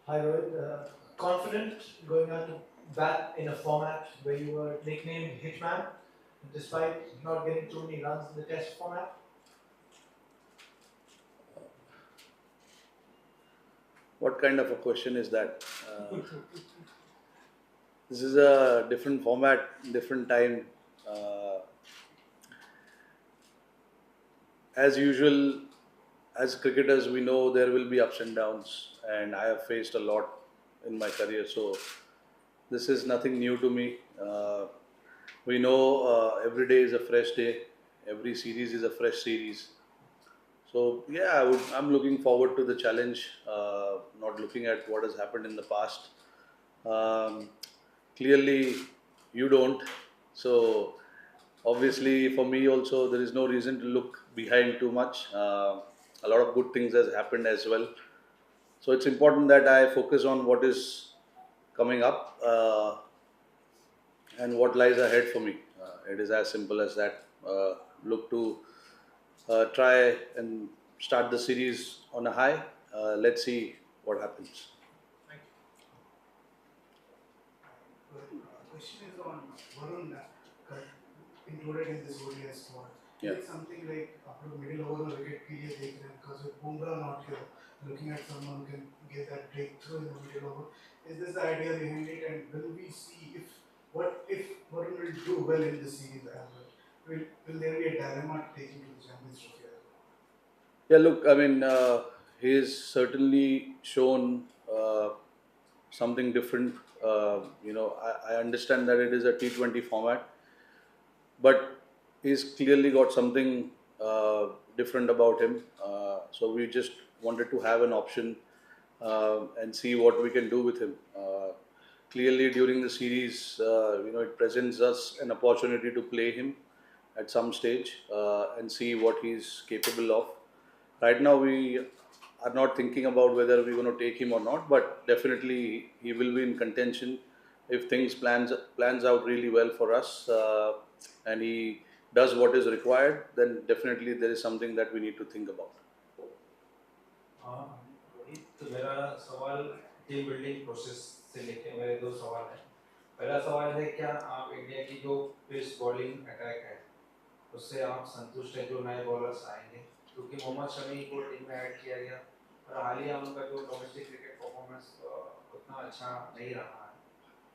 Hi Rohit, confident going out to bat in a format where you were nicknamed Hitman, despite not getting too many runs in the Test format. What kind of a question is that? This is a different format, different time. Uh, as usual, as cricketers, we know there will be ups and downs, and I have faced a lot in my career. So this is nothing new to me. We know every day is a fresh day. Every series is a fresh series. So yeah, I'm looking forward to the challenge. Not looking at what has happened in the past. Um, Clearly, you don't. So obviously, for me also, there is no reason to look behind too much. A lot of good things has happened as well. So it's important that I focus on what is coming up and what lies ahead for me. It is as simple as that. Look to try and start the series on a high. Let's see what happens. Thank you. Question is on Varun included in this ODS squad. Yeah. Is it something like after the middle over the wicket period they can, because with Bumrah not here, looking at someone who can give that breakthrough in the middle over? Is this the idea behind it? And will we see if Varun will do well in this series as well? Will there be a dilemma to take him to the Champions Trophy as well? Yeah, look, I mean, he's certainly shown something different. I understand that it is a T20 format, but he's clearly got something different about him. So we just wanted to have an option and see what we can do with him. Clearly, during the series, it presents us an opportunity to play him at some stage and see what he's capable of. Right now, we are not thinking about whether we're going to take him or not, but definitely he will be in contention if things plans out really well for us and he does what is required. Then definitely there is something that we need to think about. हाँ रोहित, तो मेरा सवाल team building process से लेके मेरे दो सवाल हैं। पहला सवाल है, क्या आप इंडिया की जो पेस बॉलिंग अटैक है उससे आप संतुष्ट हैं जो नए बॉलर्स आएंगे, क्योंकि मोहम्मद शमी को टीम में ऐड किया गया और हालिया उनका जो डोमेस्टिक क्रिकेट परफॉर्मेंस उतना अच्छा नहीं रहा है।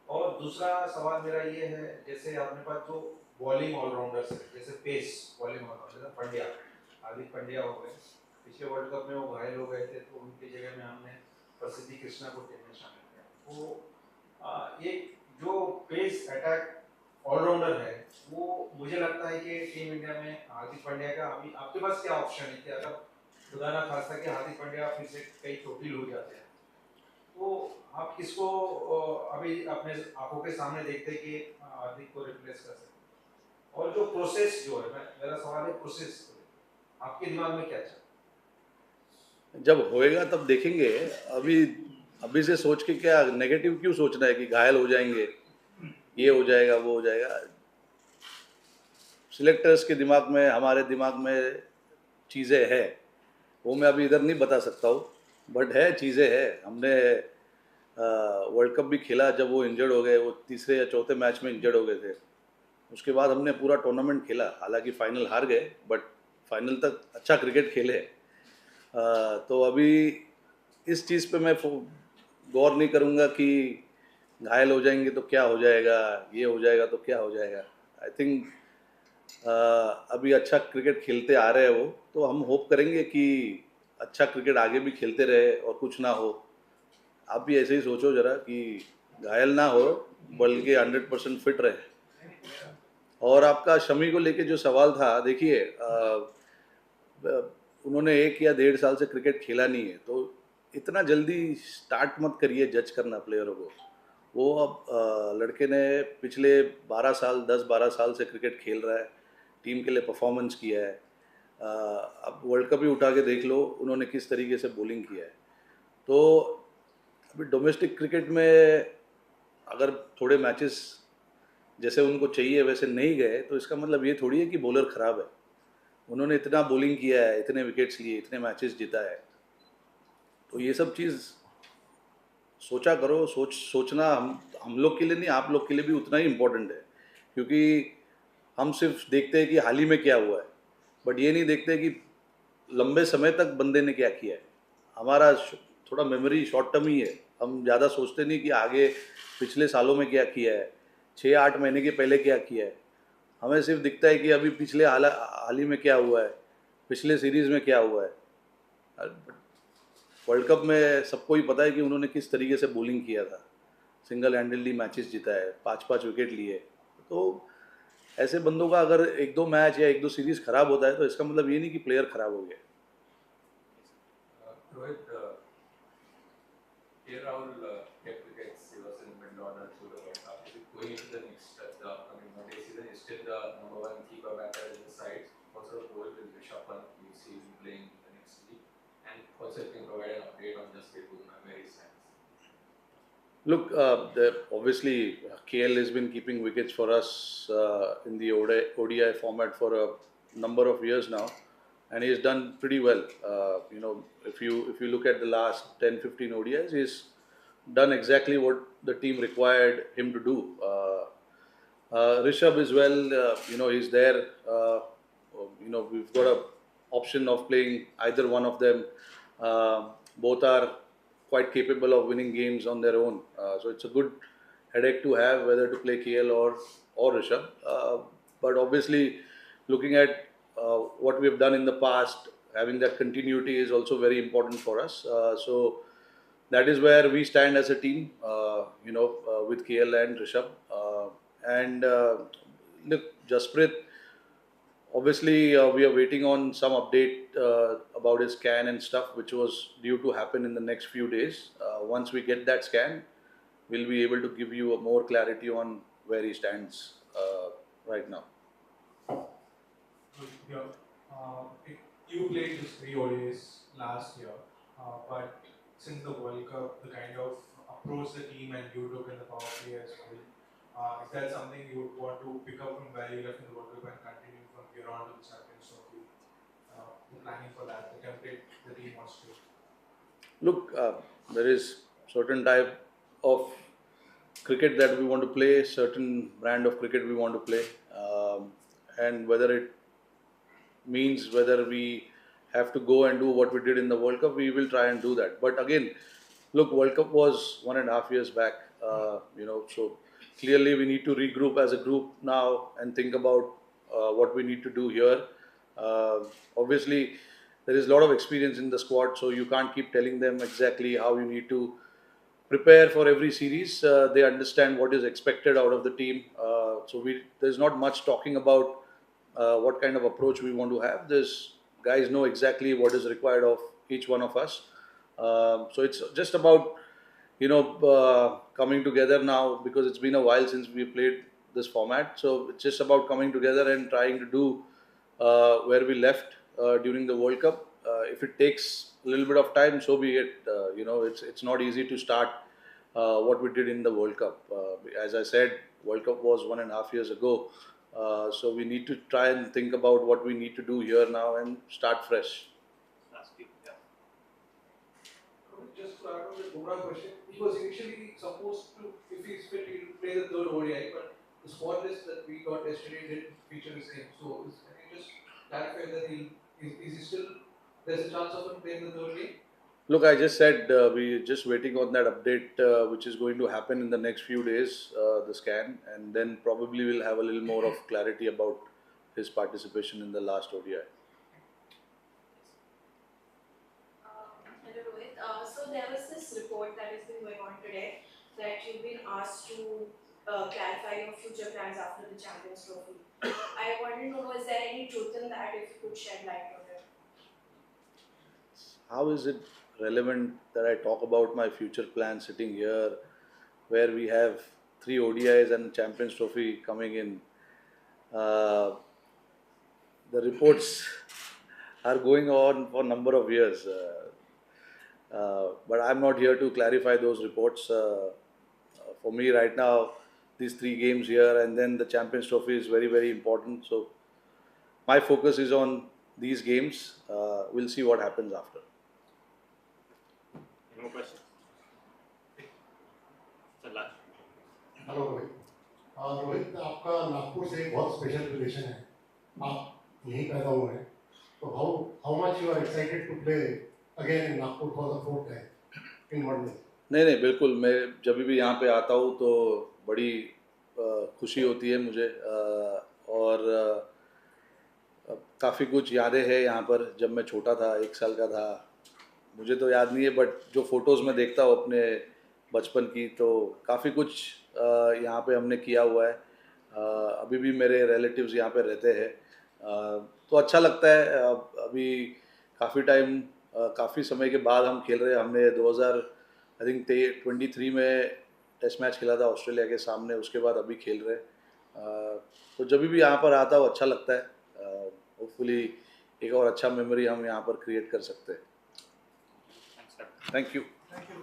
और दूसरा सवाल मेरा ये है, जैसे अपने पास जो बॉलिंग ऑलराउंडर्स है, जैसे pace bowling allrounder Pandya, Hardik Pandya हो गए, पिछले वर्ल्ड कप में वो घायल हो गए थे तो उनकी जगह में हमने प्रसिद्धि कृष्णा को टीम में शामिल किया। तो ये जो पेस अटैक ऑलराउंडर है वो मुझे लगता है कि टीम इंडिया में हार्दिक पांड्या का अभी आपके पास क्या ऑप्शन है कि अगर खुदा ना खास्ता कि हार्दिक पांड्या फिर से कई चोटिल हो जाते हैं तो आप किसको अभी अपने आंखों के सामने देखते हैं कि हार्दिक को रिप्लेस कर सकते? और जो प्रोसेस जो है, मेरा सवाल है प्रोसेस, आपके दिमाग में क्या चल रहा है? जब होएगा तब देखेंगे। अभी अभी से सोच के क्या नेगेटिव क्यों सोचना है कि घायल हो जाएंगे, ये हो जाएगा, वो हो जाएगा। सिलेक्टर्स के दिमाग में, हमारे दिमाग में चीज़ें हैं, वो मैं अभी इधर नहीं बता सकता हूँ, बट है, चीज़ें हैं। हमने वर्ल्ड कप भी खेला जब वो इंजर्ड हो गए, वो तीसरे या चौथे मैच में इंजर्ड हो गए थे। उसके बाद हमने पूरा टूर्नामेंट खेला, हालांकि फाइनल हार गए, बट फाइनल तक अच्छा क्रिकेट खेले। तो अभी इस चीज़ पे मैं गौर नहीं करूँगा कि घायल हो जाएंगे तो क्या हो जाएगा, ये हो जाएगा तो क्या हो जाएगा। आई थिंक अभी अच्छा क्रिकेट खेलते आ रहे हैं वो, तो हम होप करेंगे कि अच्छा क्रिकेट आगे भी खेलते रहे और कुछ ना हो। आप भी ऐसे ही सोचो जरा कि घायल ना हो, बल्कि 100% फिट रहे। और आपका शमी को लेके जो सवाल था, देखिए उन्होंने 1 या 1.5 साल से क्रिकेट खेला नहीं है, तो इतना जल्दी स्टार्ट मत करिए जज करना प्लेयरों को। वो अब लड़के ने पिछले 12 साल, 10-12 साल से क्रिकेट खेल रहा है, टीम के लिए परफॉर्मेंस किया है। अब वर्ल्ड कप ही उठा के देख लो उन्होंने किस तरीके से बॉलिंग किया है। तो अभी डोमेस्टिक क्रिकेट में अगर थोड़े मैचेस जैसे उनको चाहिए वैसे नहीं गए, तो इसका मतलब ये थोड़ी है कि बॉलर ख़राब है। उन्होंने इतना बॉलिंग किया है, इतने विकेट्स लिए, इतने मैचेस जीता है, तो ये सब चीज़ सोचा करो, सोचना हम लोग के लिए नहीं, आप लोग के लिए भी उतना ही इम्पोर्टेंट है, क्योंकि हम सिर्फ देखते हैं कि हाल ही में क्या हुआ है, बट ये नहीं देखते कि लंबे समय तक बंदे ने क्या किया है। हमारा थोड़ा मेमोरी शॉर्ट टर्म ही है, हम ज़्यादा सोचते नहीं कि आगे पिछले सालों में क्या किया है, 6-8 महीने के पहले क्या किया है। हमें सिर्फ दिखता है कि अभी पिछले हाल ही में क्या हुआ है, पिछले सीरीज़ में क्या हुआ है। वर्ल्ड कप में सबको ही पता है कि उन्होंने किस तरीके से बॉलिंग किया था, सिंगल हैंडली मैचेस जीता है, 5-5 विकेट लिए। तो ऐसे बंदों का अगर 1-2 मैच या 1-2 सीरीज खराब होता है तो इसका मतलब ये नहीं कि प्लेयर खराब हो गया। Rohit, here Rahul kept wickets. He was in middle order through the World Cup. Is it going into the next the upcoming one-day season? Is still the number one keeper batter in the side? What sort of role will Rishabh Pant you see him playing in the next league? And also, if you can provide an update on Jasprit Bumrah, where he stands. Look, obviously KL has been keeping wickets for us in the ODI format for a number of years now, and he's done pretty well. If you look at the last 10-15 ODIs, he's done exactly what the team required him to do. Rishabh as well, he's there. We've got a option of playing either one of them. Both are quite capable of winning games on their own. So it's a good headache to have whether to play KL or Rishabh. But obviously, looking at what we have done in the past, having that continuity is also very important for us. So that is where we stand as a team, with KL and Rishabh. Look, Jasprit, obviously, we are waiting on some update about his scan and stuff, which was due to happen in the next few days. Once we get that scan, we'll be able to give you a more clarity on where he stands right now. Yeah. You played just 3 ODIs last year, but since the World Cup, the kind of approach the team and you took in the power play as well, is that something you would want to pick up from where you left in the World Cup and continue from here on to the Champions Trophy? The planning for that, the template the team wants to. Look, there is certain type of cricket that we want to play, certain brand of cricket we want to play, and whether it means whether we have to go and do what we did in the World Cup, we will try and do that. But again, look, World Cup was 1.5 years back, so clearly we need to regroup as a group now and think about what we need to do here. Obviously, there is a lot of experience in the squad, so you can't keep telling them exactly how you need to prepare for every series. They understand what is expected out of the team. So there's not much talking about what kind of approach we want to have. There's guys know exactly what is required of each one of us. So it's just about coming together now, because it's been a while since we played this format. So it's just about coming together and trying to do where we left during the World Cup. If it takes a little bit of time, so be it. It's not easy to start what we did in the World Cup. As I said, World Cup was 1.5 years ago. So we need to try and think about what we need to do here now and start fresh. Just to add on the Bumrah question, he was initially supposed to, if he's fit, he'll play the third ODI, but the squad list that we got yesterday didn't feature his name. So can you just clarify that is he still, there's a chance of him playing the third game? Look, I just said we're just waiting on that update, which is going to happen in the next few days, the scan, and then probably we'll have a little more of clarity about his participation in the last ODI. Hello Rohit. So there was this report that has been going on today that you've been asked to clarify your future plans after the Champions Trophy. I wanted to know, is there any truth in that, if you could shed light on it? How is it relevant that I talk about my future plans sitting here, where we have 3 ODIs and Champions Trophy coming in? The reports are going on for a number of years, but I'm not here to clarify those reports. For me right now, these 3 games here and then the Champions Trophy is very, very important. So my focus is on these games. We'll see what happens after. Any more questions? Rohit, आपका नागपुर से एक बहुत special relation है, आप यहीं पैदा हुए हैं, तो how much you are excited to play again in Nagpur for the fourth time in one day? नहीं नहीं, बिल्कुल, मैं जब भी यहाँ पे आता हूँ तो बड़ी खुशी होती है मुझे, और काफ़ी कुछ यादें हैं यहाँ पर। जब मैं छोटा था, 1 साल का था, मुझे तो याद नहीं है, बट जो फ़ोटोज़ में देखता हूँ अपने बचपन की, तो काफ़ी कुछ यहाँ पे हमने किया हुआ है। अभी भी मेरे रिलेटिव्स यहाँ पे रहते हैं, तो अच्छा लगता है। अभी काफ़ी टाइम, काफ़ी समय के बाद हम खेल रहे हैं। हमने 2023 में टेस्ट मैच खेला था ऑस्ट्रेलिया के सामने, उसके बाद अभी खेल रहे हैं। तो जब भी यहाँ पर आता हूँ अच्छा लगता है। होपफुली एक और अच्छा मेमोरी हम यहाँ पर क्रिएट कर सकते हैं। Thank you. Thank you.